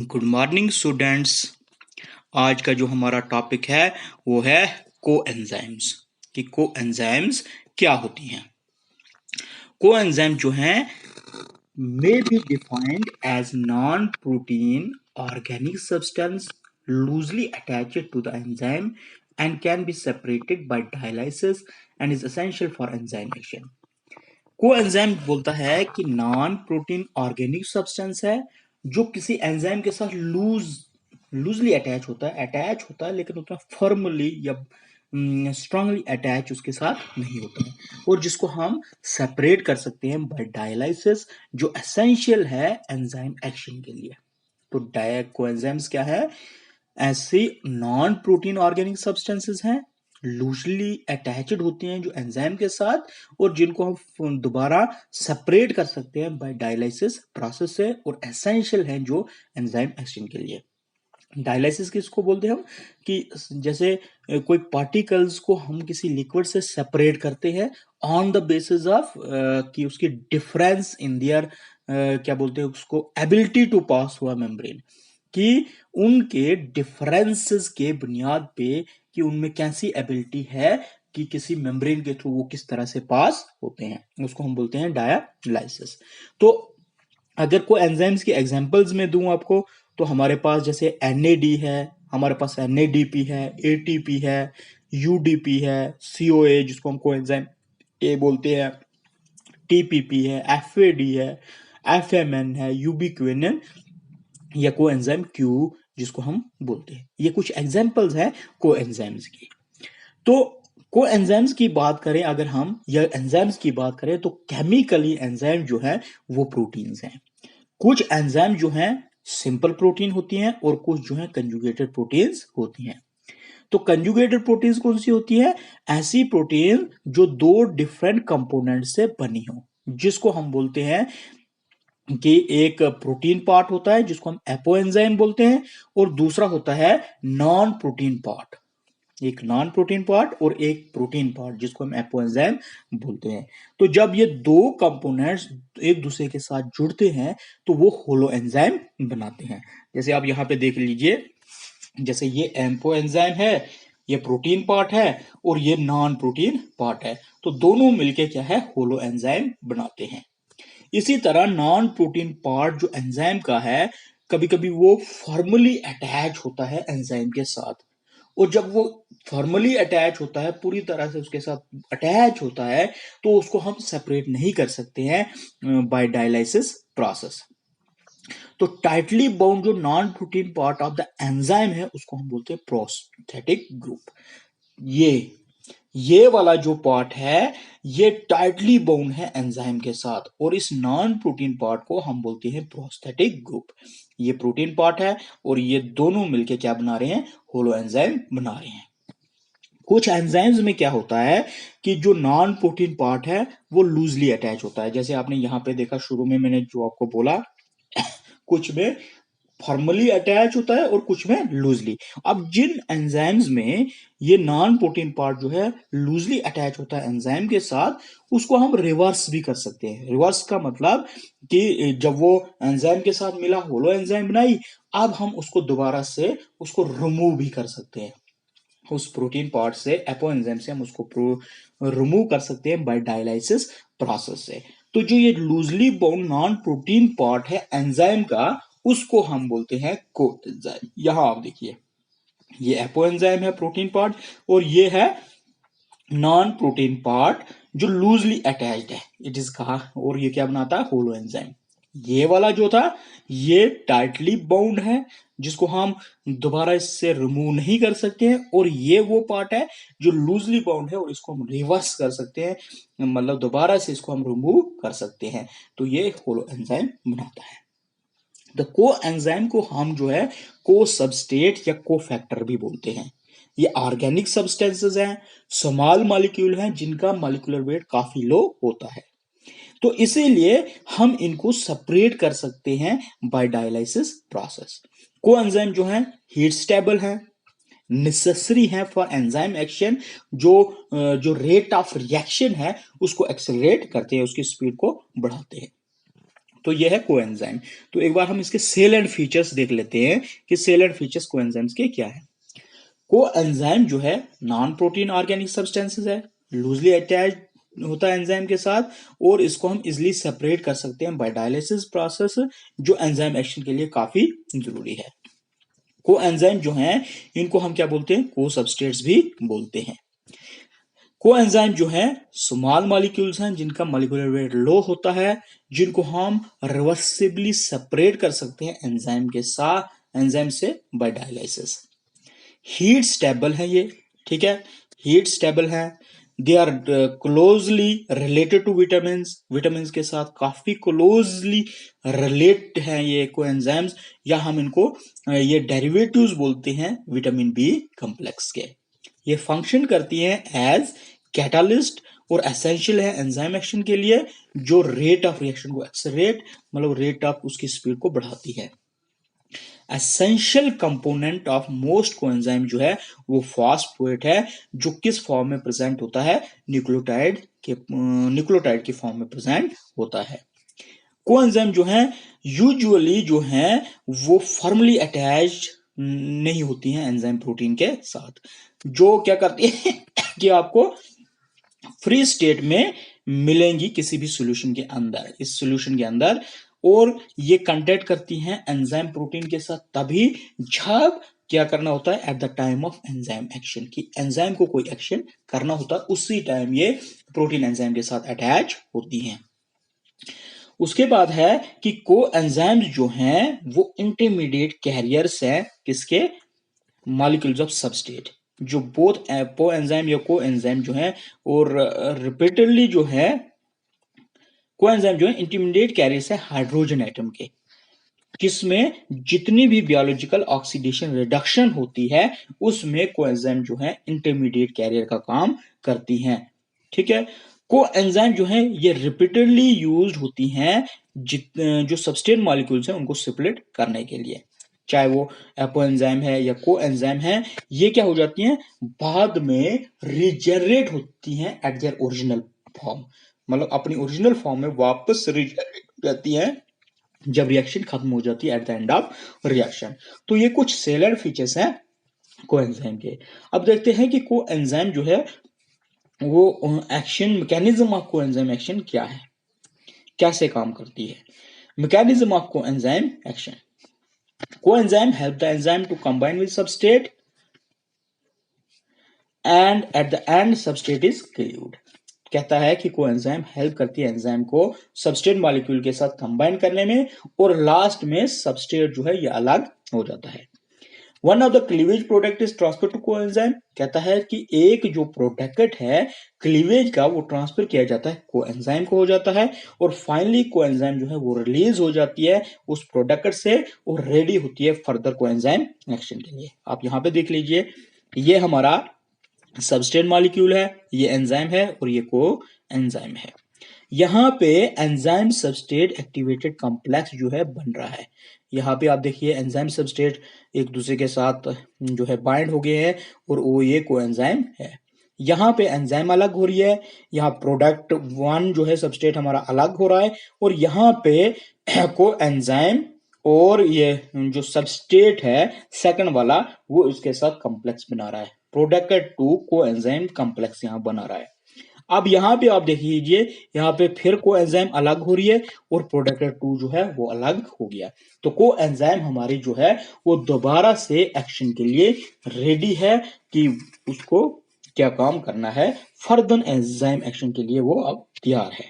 Good morning students. आज का जो हमारा टॉपिक है वो है कोएंजाइम्स कि कोएंजाइम्स क्या होती हैं। कोएंजाइम जो हैं may be defined as non-protein organic substance loosely attached to the enzyme and can be separated by dialysis and is essential for enzyme action। Coenzyme बोलता है कि नॉन प्रोटीन ऑर्गेनिक सब्सटेंस है जो किसी एंजाइम के साथ लूजली अटैच होता है लेकिन उतना फर्मली या स्ट्रांगली अटैच उसके साथ नहीं होता है और जिसको हम सेपरेट कर सकते हैं बाय डायलाइसिस, जो एसेंशियल है एंजाइम एक्शन के लिए। तो कोएंजाइम्स क्या है? ऐसी नॉन प्रोटीन ऑर्गेनिक सब्सटेंसेस हैं, लूजली अटैच्ड होती हैं जो एंजाइम के साथ और जिनको हम दोबारा सेपरेट कर सकते हैं बाय डायलाइसिस प्रोसेस से और एसेंशियल हैं जो एंजाइम एक्शन के लिए। डायलाइसिस किसको बोलते हैं हम? कि जैसे कोई पार्टिकल्स को हम किसी लिक्विड से सेपरेट करते हैं ऑन द बेसिस ऑफ कि उसकी डिफरेंस इन देयर क्या बोलते हैं उसको, एबिलिटी टू पास हुआ मेम्ब्रेन, कि उनके डिफरेंसेस के बुनियाद पे कि उनमें कैसी एबिलिटी है कि किसी मेम्ब्रेन के थ्रू वो किस तरह से पास होते हैं, उसको हम बोलते हैं डायलाइसिस। तो अगर कोई एंजाइम्स की एग्जांपल्स में दूं आपको, तो हमारे पास जैसे NAD है, हमारे पास NADP है, ATP है, UDP है, COA जिसको हम कोएंजाइम ए बोलते हैं, TPP है, FAD है, FMN है, यूबिक्विनिन या कोएंजाइम Q जिसको हम बोलते हैं। ये कुछ एग्जांपल्स हैं कोएंजाइम्स की। तो कोएंजाइम्स की बात करें अगर हम या एंजाइम्स की बात करें तो केमिकली एंजाइम जो है वो प्रोटीन्स हैं। कुछ एंजाइम जो हैं सिंपल प्रोटीन होती हैं और कुछ जो है कंजुगेटेड प्रोटीन्स होती हैं। तो कंजुगेटेड प्रोटीन्स कौन सी होती है? ऐसी प्रोटीन जो दो डिफरेंट कंपोनेंट से बनी हो, जिसको हम बोलते हैं कि एक प्रोटीन पार्ट होता है जिसको हम एपोएंजाइम बोलते हैं और दूसरा होता है नॉन प्रोटीन पार्ट। एक नॉन प्रोटीन पार्ट और एक प्रोटीन पार्ट जिसको हम एपोएंजाइम बोलते हैं। तो जब ये दो कंपोनेंट्स एक दूसरे के साथ जुड़ते हैं तो वो होलो एंजाइम बनाते हैं। जैसे आप यहां पे देख लीजिए, जैसे ये एपोएंजाइम है, ये प्रोटीन पार्ट है और ये नॉन प्रोटीन पार्ट है, तो दोनों मिलके क्या है, होलो एंजाइम बनाते हैं। इसी तरह नॉन प्रोटीन पार्ट जो एंजाइम का है, कभी कभी वो फॉर्मली अटैच होता है एंजाइम के साथ, और जब वो फॉर्मली अटैच होता है, पूरी तरह से उसके साथ अटैच होता है, तो उसको हम सेपरेट नहीं कर सकते हैं बाय डायलाइसिस प्रोसेस। तो टाइटली बाउंड जो non protein part of the enzyme है उसको हम बोलते हैं प्रोस्थेटिक ग्रुप। ये वाला जो पार्ट है ये टाइटली बाउंड है एंजाइम के साथ और इस नॉन प्रोटीन पार्ट को हम बोलते हैं प्रोस्थेटिक ग्रुप। ये प्रोटीन पार्ट है और ये दोनों मिलके क्या बना रहे हैं, होलो एंजाइम बना रहे हैं। कुछ एंजाइम्स में क्या होता है कि जो नॉन प्रोटीन पार्ट है वो लूजली अटैच होता है, जैसे आपने यहां पे देखा शुरू में मैंने जो आपको बोला, कुछ में फॉर्मली अटैच होता है और कुछ में लूजली। अब जिन एंजाइम्स में ये नॉन प्रोटीन पार्ट जो है लूजली अटैच होता है एंजाइम के साथ, उसको हम रिवर्स भी कर सकते हैं। रिवर्स का मतलब कि जब वो एंजाइम के साथ मिला, होलो एंजाइम बनाई, अब हम उसको दोबारा से उसको रिमूव भी कर सकते हैं उस प्रोटीन पार्ट से, एपो एंजाइम से हम उसको रिमूव कर सकते हैं बाय डायलाइसिस प्रोसेस से। तो जो ये loosely bound non protein part है एंजाइम का, उसको हम बोलते हैं कोएंजाइम। यहां आप देखिए, ये एपो एंजाइम है प्रोटीन पार्ट और ये है नॉन प्रोटीन पार्ट जो लूजली अटैच्ड है, इट इज कहा, और ये क्या बनाता है, होलो एंजाइम। ये वाला जो था ये टाइटली बाउंड है जिसको हम दोबारा इससे रिमूव नहीं कर सकते हैं, और ये वो पार्ट है जो लूजली बाउंड है और इसको हम रिवर्स कर सकते हैं, मतलब दोबारा से इसको हम रिमूव कर सकते हैं। तो ये होलो एंजाइम बनाता है। द को एंजाइम को हम जो है को सबस्टेट या को फैक्टर भी बोलते हैं। ये ऑर्गेनिक सब्सटेंसेस हैं, स्मॉल मॉलिक्यूल हैं जिनका मॉलिक्यूलर वेट काफी लो होता है, तो इसीलिए हम इनको सेपरेट कर सकते हैं बाय डायलाइसिस प्रोसेस। को एंजाइम जो है हीट स्टेबल है, नेसेसरी है फॉर एंजाइम एक्शन, जो रेट ऑफ रिएक्शन है उसको एक्सेलरेट करते हैं, उसकी स्पीड को बढ़ाते हैं। तो ये है कोएंजाइम। तो एक बार हम इसके सेल एंड फीचर्स देख लेते हैं कि सेल एंड फीचर्स कोएंजाइम्स के क्या है। कोएंजाइम जो है नॉन प्रोटीन ऑर्गेनिक सब्सटेंसेस है, लूजली अटैच होता है एंजाइम के साथ, और इसको हम इजिली सेपरेट कर सकते हैं बाय डायलिसिस प्रोसेस, जो एंजाइम एक्शन के लिए काफी जरूरी है। कोएंजाइम जो हैं इनको हम क्या बोलते हैं, को सबस्ट्रेट्स भी बोलते हैं। कोएंजाइम जो है स्मॉल मॉलिक्यूल्स हैं जिनका मॉलिक्यूलर वेट लो होता है, जिनको हम रिवर्सिबली सेपरेट कर सकते हैं एंजाइम के साथ, एंजाइम से बाय डायलिसिस। हीट स्टेबल है ये, ठीक है, हीट स्टेबल है। They are closely related to vitamin, vitamin के साथ काफी क्लोजली रिलेट हैं ये कोएंजाइम्स, या हम इनको ये डेरिवेटिव्स बोलते हैं विटामिन बी कॉम्प्लेक्स के। ये फंक्शन करती हैं एज कैटालिस्ट और एसेंशियल है एंजाइम एक्शन के लिए, जो रेट ऑफ रिएक्शन को एक्सेलरेट, मतलब रेट ऑफ उसकी स्पीड को बढ़ाती है। Essential component of most coenzyme जो है वो फॉस्फेट है, जो किस फॉर्म में प्रेजेंट होता है, न्यूक्लियोटाइड की फॉर्म में प्रेजेंट होता है। कोएंजाइम जो है यूजुअली जो है वो फर्मली अटैच्ड नहीं होती हैं एंजाइम प्रोटीन के साथ, जो क्या करती है कि आपको फ्री स्टेट में मिलेंगी किसी भी सॉल्यूशन के अंदर, इस सॉल्यूशन के अंदर, और ये कांटेक्ट करती हैं एंजाइम प्रोटीन के साथ तभी जब क्या करना होता है, at the time of enzyme action, कि एंजाइम को कोई एक्शन करना होता है उसी टाइम ये प्रोटीन एंजाइम के साथ अटैच होती हैं। उसके बाद है कि कोएंजाइम्स जो हैं वो इंटरमीडिएट कैरियर्स हैं किसके, मॉलिक्यूल्स ऑफ सबस्ट्रेट, जो बोथ कोएंजाइम या कोएंजाइम जो है और रिपीटेडली जो है कोएंजाइम जो है इंटरमीडिएट कैरियर्स है हाइड्रोजन एटम के, जिसमें जितनी भी बायोलॉजिकल ऑक्सीडेशन रिडक्शन होती है उसमें कोएंजाइम जो है इंटरमीडिएट कैरियर का काम करती हैं, ठीक है। कोएंजाइम जो है ये रिपीटेडली यूज्ड होती हैं जो सबस्ट्रेट मॉलिक्यूल्स हैं उनको सेपरेट करने के लिए, चाहे वो एपोएंजाइम है या कोएंजाइम है, ये क्या हो जाती हैं, बाद में रिजेनरेट होती हैं एट देयर ओरिजिनल फॉर्म, मतलब अपनी ओरिजिनल फॉर्म में वापस रिजेनरेट हो जाती हैं जब रिएक्शन खत्म हो जाती है, at the end of reaction. तो ये कुछ सेलर फीचर्स हैं कोएंजाइम के। अब देखते हैं कि कोएंजाइम जो है वो action, mechanism of coenzyme action क्या है, कैसे काम करती है। Mechanism of coenzyme action, coenzyme help the enzyme to combine with substrate and at the end substrate is cleaved। कहता है कि कोएंजाइम हेल्प करती है एंजाइम को सबस्ट्रेट मॉलिक्यूल के साथ कंबाइन करने में, और लास्ट में सबस्ट्रेट जो है ये अलग हो जाता है। One of the cleavage product is transfer to coenzyme, कहता है कि एक जो प्रोडक्ट है क्लीवेज का वो ट्रांसफर किया जाता है कोएंजाइम को हो जाता है, और फाइनली कोएंजाइम जो है वो रिलीज हो जाती है उस प्रोडक्ट से और रेडी होती है फर्दर कोएंजाइम एक्शन के लिए। आप यहाँ पे देख लीजिए, ये हमारा सबस्ट्रेट मॉलिक्यूल है, ये एंजाइम है और ये कोएंजाइम है। यहाँ पे एंजाइम सबस्ट्रेट एक्टिवेटेड कॉम्प्लेक्स जो है बन रहा है। यहाँ पे आप देखिए एंजाइम सबस्ट्रेट एक दूसरे के साथ जो है बाइंड हो गए हैं और वो ये कोएंजाइम है। यहाँ पे एंजाइम अलग हो रही है, यहाँ प्रोडक्ट वन जो है सबस्ट्रेट हमारा अलग हो रहा है, और यहाँ पे कोएंजाइम और ये जो सबस्ट्रेट है सेकंड वाला वो इसके साथ कॉम्प्लेक्स बना रहा है, प्रोडक्ट टू कोएंजाइम कॉम्प्लेक्स यहाँ बना रहा है। अब यहाँ पे आप देख लीजिए, यहाँ पे फिर कोएंजाइम अलग हो रही है और प्रोडक्ट टू जो है वो अलग हो गया। तो कोएंजाइम हमारी जो है वो दोबारा से एक्शन के लिए रेडी है कि उसको क्या काम करना है, फर्दर एंजाइम एक्शन के लिए वो अब तैयार है।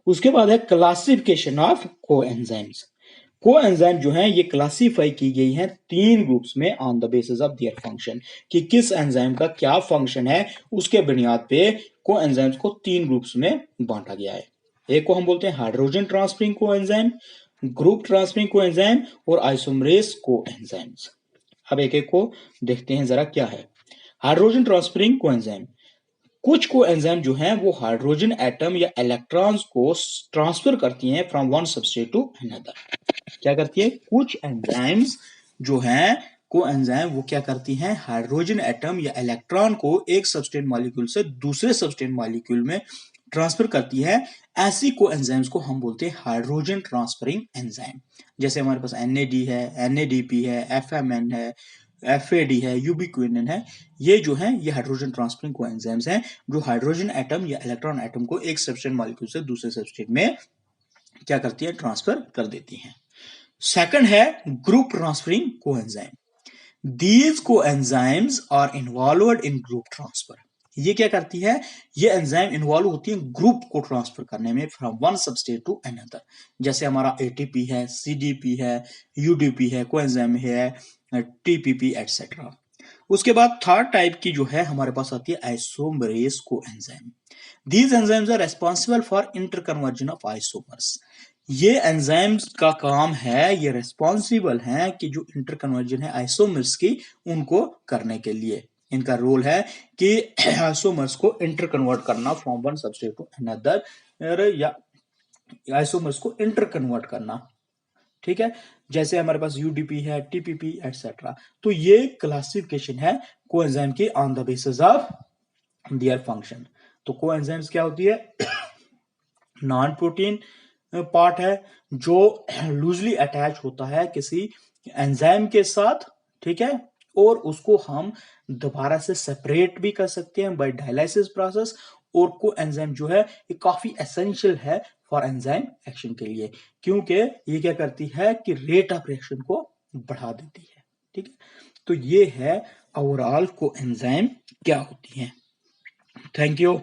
उसके बाद है क्लासिफिकेशन ऑफ कोएंजाइम्स। कोएंजाइम जो है ये क्लासिफाई की गई है 3 ग्रुप्स में on the basis of their function, कि किस एंजाइम का क्या फंक्शन है उसके बुनियाद पे कोएंजाइम्स को 3 ग्रुप्स में बांटा गया है। एक को हम बोलते हैं hydrogen transferring coenzyme, group transferring coenzyme और आइसोमरेज कोएंजाइम्स। अब एक एक को देखते हैं जरा क्या है। हाइड्रोजन ट्रांसफरिंग कोएंजाइम, कुछ कोएंजाइम जो हैं वो हाइड्रोजन एटम या इलेक्ट्रॉन्स को ट्रांसफर करती हैं from one substrate to another. क्या करती है, कुछ एंजाइम्स जो हैं कोएंजाइम वो क्या करती हैं, हाइड्रोजन एटम या इलेक्ट्रॉन को एक सबस्ट्रेट मॉलिक्यूल से दूसरे सबस्ट्रेट मॉलिक्यूल में ट्रांसफर करती है, ऐसी कोएंजाइम्स को हम बोलते हैं हाइड्रोजन ट्रांसफरिंग एंजाइम। जैसे हमारे पास NAD है, NADP है, FMN है, FAD है, यूबिक्विनिन है। ये जो है ये हाइड्रोजन ट्रांसफरिंग कोएंजाइम्स हैं जो हाइड्रोजन एटम या इलेक्ट्रॉन एटम को एक सबस्ट्रेट मॉलिक्यूल से दूसरे सबस्ट्रेट में क्या करती है, ट्रांसफर कर देती हैं। सेकंड है group transferring coenzyme. These coenzymes are involved in group transfer. ये क्या करती है, ये एंजाइम इन्वॉल्व होती है ग्रुप को ट्रांसफर करने में from one substrate to another. जैसे हमारा ATP है, CDP है, UDP है, कोएंजाइम है, TPP एटसेट्रा। उसके बाद थर्ड टाइप की जो है हमारे पास आती है isomerase coenzyme. These enzymes are responsible for interconversion of isomers. ये एंजाइम्स का काम है, ये रेस्पॉन्सिबल है कि जो इंटरकन्वर्जन है आइसोमर्स की उनको करने के लिए। इनका रोल है कि आइसोमर्स को इंटरकन्वर्ट करना from one substrate to another, या आइसोमर्स को इंटरकन्वर्ट करना। ठीक है, जैसे हमारे पास UDP है, TPP एटसेट्रा। तो ये क्लासिफिकेशन है कोएंजाइम की on the basis of their function. तो कोएंजाइम्स क्या होती है, नॉन प्रोटीन पार्ट है जो लूजली अटैच होता है किसी एंजाइम के साथ। ठीक है, और उसको हम दोबारा से सेपरेट भी कर सकते हैं बाय डायलाइसिस प्रोसेस। और को एंजाइम जो है ये काफी एसेंशियल है फॉर एंजाइम एक्शन के लिए, क्योंकि ये क्या करती है कि रेट ऑफ रिएक्शन को बढ़ा देती है। ठीक है, तो ये है ओवरऑल को एंजाइम क्या होती है। Thank you.